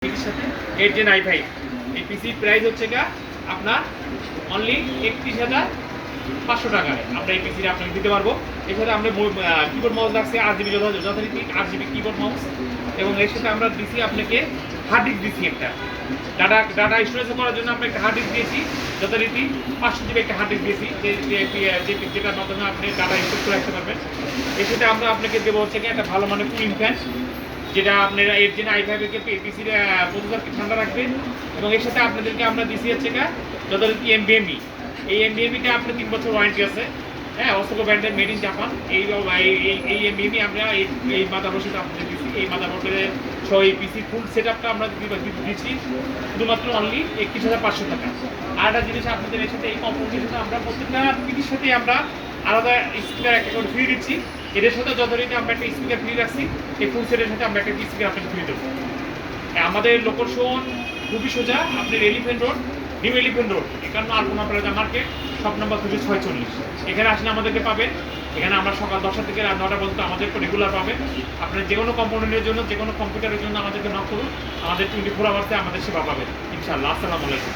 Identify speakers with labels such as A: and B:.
A: এর সাথে 8 Gen i5 এই পিসির প্রাইস হচ্ছে গা আপনার অনলি 31,500 টাকায় আমরা এই পিসিটা আপনাকে দিতে পারবো। এর সাথে আমরা কিবোর্ড মাউস রাখছি RGB যথারীতি RGB কিবোর্ড মাউস, এবং এর সাথে আমরা দিছি আপনাকে হার্ড ডিস্ক দিছি একটা ডাটা স্টোরেজ করার জন্য আমরা একটা হার্ড ডিস্ক দিয়েছি যথারীতি 500 GB একটা হার্ড ডিস্ক দিয়েছি যেটার মাধ্যমে আপনি ডাটা স্টোর করে রাখতে পারবেন। এর সাথে আমরা আপনাকে দেবো হচ্ছে একটা ভালো মানের কুলিং ফ্যান, যেটা আপনারা 8 Gen i5 এর পিসির প্রসেসরকে ঠান্ডা রাখবে। এবং এর সাথে আপনাদেরকে আমরা দিছি হচ্ছে যথারীতি NVMe, এই NVMeটা আপনার 3 বছর ওয়ারেন্টি আছে। হ্যাঁ, অসংখ্য ব্র্যান্ডের মেড ইন জাপান। এই NVMe আমরা এই মাদারবোর্ডের সাথে আপনাদের দিচ্ছি। এই মাদারবোর্ডের সহ এই পিসি ফুল সেটআপটা আমরা দিচ্ছি শুধুমাত্র অনলি 31,500 টাকা। আর একটা জিনিস আপনাদের এর সাথে এই কম্পোনেন্টের সাথে আমরা প্রত্যেকটা পিসির সাথে আমরা আলাদা স্পিকার একটা করে ফ্রি দিচ্ছি। এদের সাথে যথারীতি আমরা একটা স্পিকার ফ্রি রাখছি, এই ফুল সেটের সাথে আমরা একটা স্পিকার আপনাকে ফ্রি দেবো। আমাদের লোকেশন খুবই সোজা, আপনার elephant road, new elephant road 51 plaza market, shop number 246। এখানে আসলে আমাদেরকে পাবেন। এখানে আমরা সকাল 10টা থেকে রাত 9টা পর্যন্ত আমাদেরকে রেগুলার পাবেন। আপনার যে কোনো কম্পোনেন্টের জন্য, যে কোনো কম্পিউটারের জন্য আমাদেরকে নক করুন, আমাদের 24 আওয়ার্সে আমাদের সেবা পাবেন ইনশাআল্লাহ। আসসালামু আলাইকুম।